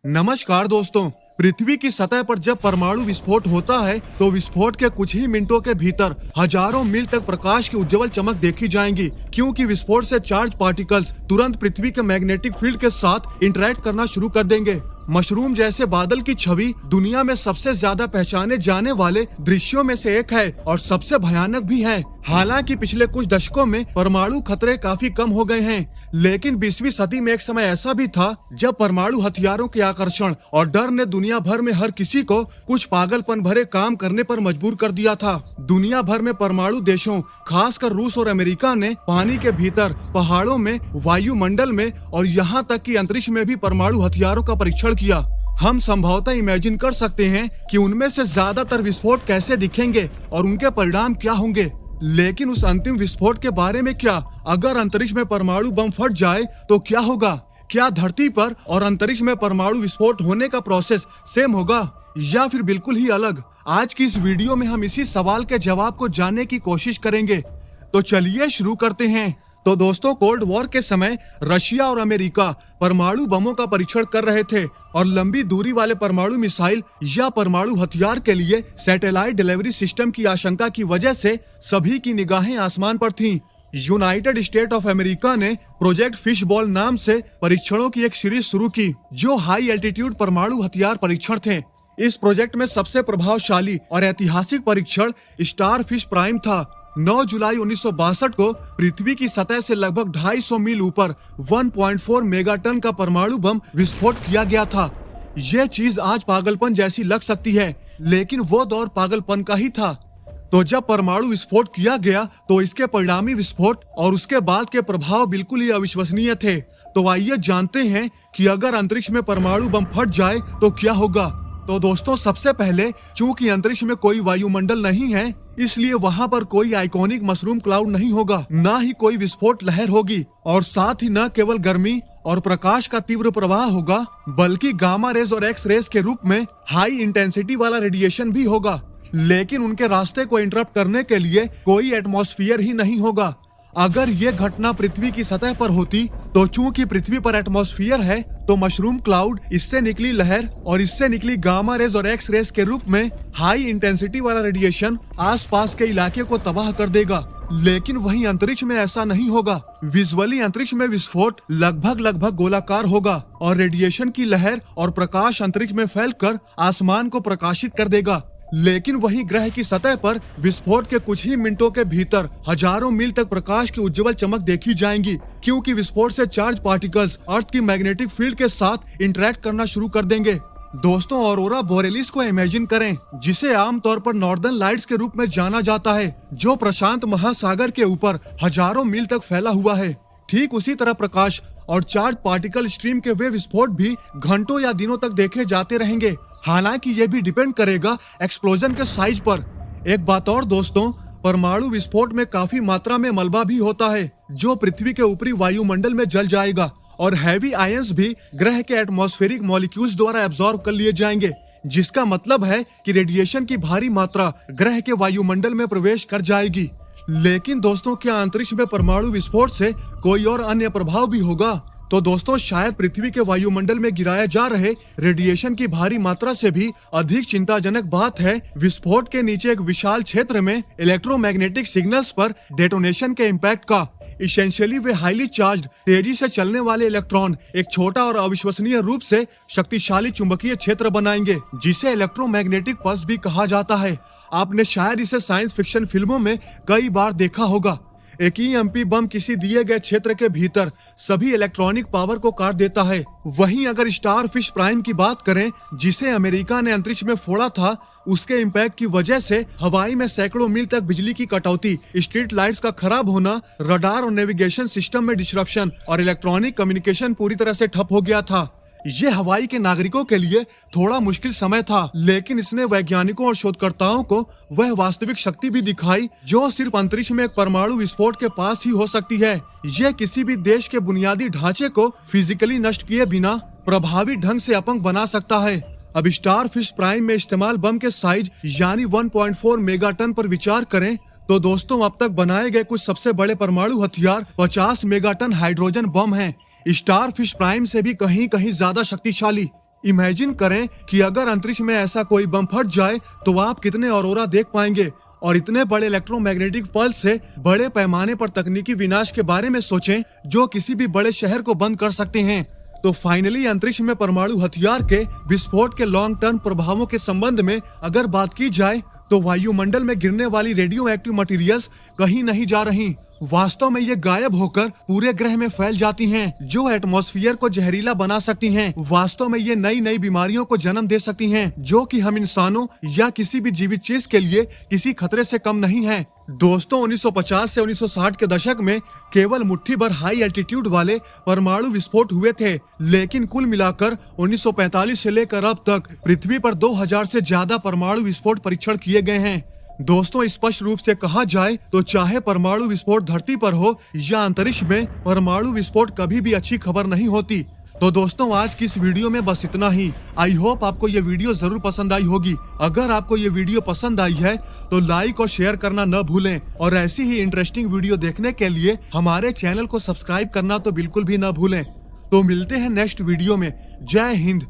नमस्कार दोस्तों। पृथ्वी की सतह पर जब परमाणु विस्फोट होता है तो विस्फोट के कुछ ही मिनटों के भीतर हजारों मील तक प्रकाश की उज्जवल चमक देखी जाएंगी, क्योंकि विस्फोट से चार्ज पार्टिकल्स तुरंत पृथ्वी के मैग्नेटिक फील्ड के साथ इंटरेक्ट करना शुरू कर देंगे। मशरूम जैसे बादल की छवि दुनिया में सबसे ज्यादा पहचाने जाने वाले दृश्यों में से एक है और सबसे भयानक भी है। हालांकि पिछले कुछ दशकों में परमाणु खतरे काफी कम हो गए हैं, लेकिन 20वीं सदी में एक समय ऐसा भी था जब परमाणु हथियारों के आकर्षण और डर ने दुनिया भर में हर किसी को कुछ पागलपन भरे काम करने पर मजबूर कर दिया था। दुनिया भर में परमाणु देशों, खासकर रूस और अमेरिका ने पानी के भीतर, पहाड़ों में, वायुमंडल में और यहाँ तक कि अंतरिक्ष में भी परमाणु हथियारों का परीक्षण किया। हम संभवतः इमेजिन कर सकते हैं कि उनमें से ज्यादातर विस्फोट कैसे दिखेंगे और उनके परिणाम क्या होंगे। लेकिन उस अंतिम विस्फोट के बारे में क्या? अगर अंतरिक्ष में परमाणु बम फट जाए तो क्या होगा? क्या धरती पर और अंतरिक्ष में परमाणु विस्फोट होने का प्रोसेस सेम होगा या फिर बिल्कुल ही अलग? आज की इस वीडियो में हम इसी सवाल के जवाब को जानने की कोशिश करेंगे। तो चलिए शुरू करते हैं। तो दोस्तों, कोल्ड वॉर के समय रशिया और अमेरिका परमाणु बमों का परीक्षण कर रहे थे और लंबी दूरी वाले परमाणु मिसाइल या परमाणु हथियार के लिए सैटेलाइट डिलीवरी सिस्टम की आशंका की वजह से सभी की निगाहें आसमान पर थीं। यूनाइटेड स्टेट ऑफ अमेरिका ने प्रोजेक्ट फिशबॉल नाम से परीक्षणों की एक सीरीज शुरू की, जो हाई एल्टीट्यूड परमाणु हथियार परीक्षण थे। इस प्रोजेक्ट में सबसे प्रभावशाली और ऐतिहासिक परीक्षण स्टार फिश प्राइम था। 9 जुलाई 1962 को पृथ्वी की सतह से लगभग 250 मील ऊपर 1.4 मेगाटन का परमाणु बम विस्फोट किया गया था। यह चीज आज पागलपन जैसी लग सकती है, लेकिन वो दौर पागलपन का ही था। तो जब परमाणु विस्फोट किया गया तो इसके परिणामी विस्फोट और उसके बाद के प्रभाव बिल्कुल ही अविश्वसनीय थे। तो आइए जानते हैं कि अगर अंतरिक्ष में परमाणु बम फट जाए तो क्या होगा। तो दोस्तों, सबसे पहले, चूंकि अंतरिक्ष में कोई वायुमंडल नहीं है, इसलिए वहाँ पर कोई आइकॉनिक मशरूम क्लाउड नहीं होगा, ना ही कोई विस्फोट लहर होगी और साथ ही न केवल गर्मी और प्रकाश का तीव्र प्रवाह होगा, बल्कि गामा रेज और एक्स रेज के रूप में हाई इंटेंसिटी वाला रेडिएशन भी होगा। लेकिन उनके रास्ते को इंटरप्ट करने के लिए कोई एटमॉस्फेयर ही नहीं होगा। अगर ये घटना पृथ्वी की सतह पर होती तो चूंकि पृथ्वी पर एटमॉस्फेयर है, तो मशरूम क्लाउड, इससे निकली लहर और इससे निकली गामा रेज और एक्स रेज के रूप में हाई इंटेंसिटी वाला रेडिएशन आसपास के इलाके को तबाह कर देगा। लेकिन वहीं अंतरिक्ष में ऐसा नहीं होगा। विजुअली अंतरिक्ष में विस्फोट लगभग गोलाकार होगा और रेडिएशन की लहर और प्रकाश अंतरिक्ष में फैलकर आसमान को प्रकाशित कर देगा। लेकिन वहीं ग्रह की सतह पर विस्फोट के कुछ ही मिनटों के भीतर हजारों मील तक प्रकाश की उज्जवल चमक देखी जाएंगी, क्योंकि विस्फोट से चार्ज पार्टिकल्स अर्थ की मैग्नेटिक फील्ड के साथ इंटरेक्ट करना शुरू कर देंगे। दोस्तों, ऑरोरा बोरेलिस को इमेजिन करें, जिसे आमतौर पर नॉर्दर्न लाइट्स के रूप में जाना जाता है, जो प्रशांत महासागर के ऊपर हजारों मील तक फैला हुआ है। ठीक उसी तरह प्रकाश और चार्ज पार्टिकल स्ट्रीम के वे विस्फोट भी घंटों या दिनों तक देखे जाते रहेंगे। हालांकि ये भी डिपेंड करेगा एक्सप्लोजन के साइज पर। एक बात और दोस्तों, परमाणु विस्फोट में काफी मात्रा में मलबा भी होता है, जो पृथ्वी के ऊपरी वायुमंडल में जल जाएगा और हैवी आयंस भी ग्रह के एटमॉस्फेरिक मॉलिक्यूल्स द्वारा एब्जॉर्ब कर लिए जाएंगे, जिसका मतलब है कि रेडिएशन की भारी मात्रा ग्रह के वायुमंडल में प्रवेश कर जाएगी। लेकिन दोस्तों, क्या अंतरिक्ष में परमाणु विस्फोट से कोई और अन्य प्रभाव भी होगा? तो दोस्तों, शायद पृथ्वी के वायुमंडल में गिराया जा रहे रेडिएशन की भारी मात्रा से भी अधिक चिंताजनक बात है विस्फोट के नीचे एक विशाल क्षेत्र में इलेक्ट्रोमैग्नेटिक सिग्नल्स पर डेटोनेशन के इम्पैक्ट का। इसेंशियली वे हाईली चार्ज्ड, तेजी से चलने वाले इलेक्ट्रॉन एक छोटा और अविश्वसनीय रूप से शक्तिशाली चुंबकीय क्षेत्र बनाएंगे, जिसे इलेक्ट्रोमैग्नेटिक पल्स भी कहा जाता है। आपने शायद इसे साइंस फिक्शन फिल्मों में कई बार देखा होगा। एक EMP बम किसी दिए गए क्षेत्र के भीतर सभी इलेक्ट्रॉनिक पावर को काट देता है। वहीं अगर स्टार फिश प्राइम की बात करें, जिसे अमेरिका ने अंतरिक्ष में फोड़ा था, उसके इम्पैक्ट की वजह से हवाई में सैकड़ों मील तक बिजली की कटौती, स्ट्रीट लाइट्स का खराब होना, रडार और नेविगेशन सिस्टम में डिस्ट्रप्शन और इलेक्ट्रॉनिक कम्युनिकेशन पूरी तरह से ठप हो गया था। ये हवाई के नागरिकों के लिए थोड़ा मुश्किल समय था, लेकिन इसने वैज्ञानिकों और शोधकर्ताओं को वह वास्तविक शक्ति भी दिखाई जो सिर्फ अंतरिक्ष में एक परमाणु विस्फोट के पास ही हो सकती है। यह किसी भी देश के बुनियादी ढांचे को फिजिकली नष्ट किए बिना प्रभावी ढंग से अपंग बना सकता है। अब स्टार फिश प्राइम में इस्तेमाल बम के साइज यानी 1.4 मेगाटन पर विचार करें तो दोस्तों, अब तक बनाए गए कुछ सबसे बड़े परमाणु हथियार 50 मेगाटन हाइड्रोजन बम हैं। स्टार फिश प्राइम से भी कहीं कहीं ज्यादा शक्तिशाली। इमेजिन करें कि अगर अंतरिक्ष में ऐसा कोई बम फट जाए तो आप कितने ऑरोरा देख पाएंगे। और इतने बड़े इलेक्ट्रोमैग्नेटिक पल्स से बड़े पैमाने पर तकनीकी विनाश के बारे में सोचें जो किसी भी बड़े शहर को बंद कर सकते हैं। तो फाइनली अंतरिक्ष में परमाणु हथियार के विस्फोट के लॉन्ग टर्म प्रभावों के संबंध में अगर बात की जाए तो वायुमंडल में गिरने वाली रेडियो एक्टिव मटेरियल्स कहीं नहीं जा रही। वास्तव में ये गायब होकर पूरे ग्रह में फैल जाती हैं, जो एटमॉस्फेयर को जहरीला बना सकती हैं। वास्तव में ये नई नई बीमारियों को जन्म दे सकती हैं, जो कि हम इंसानों या किसी भी जीवित चीज के लिए किसी खतरे से कम नहीं है। दोस्तों 1950 से 1960 के दशक में केवल मुट्ठी भर हाई एल्टीट्यूड वाले परमाणु विस्फोट हुए थे, लेकिन कुल मिलाकर 1945 से लेकर अब तक पृथ्वी पर 2000 से ज्यादा परमाणु विस्फोट परीक्षण किए गए हैं। दोस्तों स्पष्ट रूप से कहा जाए तो चाहे परमाणु विस्फोट धरती पर हो या अंतरिक्ष में, परमाणु विस्फोट कभी भी अच्छी खबर नहीं होती। तो दोस्तों आज की इस वीडियो में बस इतना ही। आई होप आपको ये वीडियो जरूर पसंद आई होगी। अगर आपको ये वीडियो पसंद आई है तो लाइक और शेयर करना न भूलें, और ऐसी ही इंटरेस्टिंग वीडियो देखने के लिए हमारे चैनल को सब्सक्राइब करना तो बिल्कुल भी न भूलें। तो मिलते हैं नेक्स्ट वीडियो में। जय हिंद।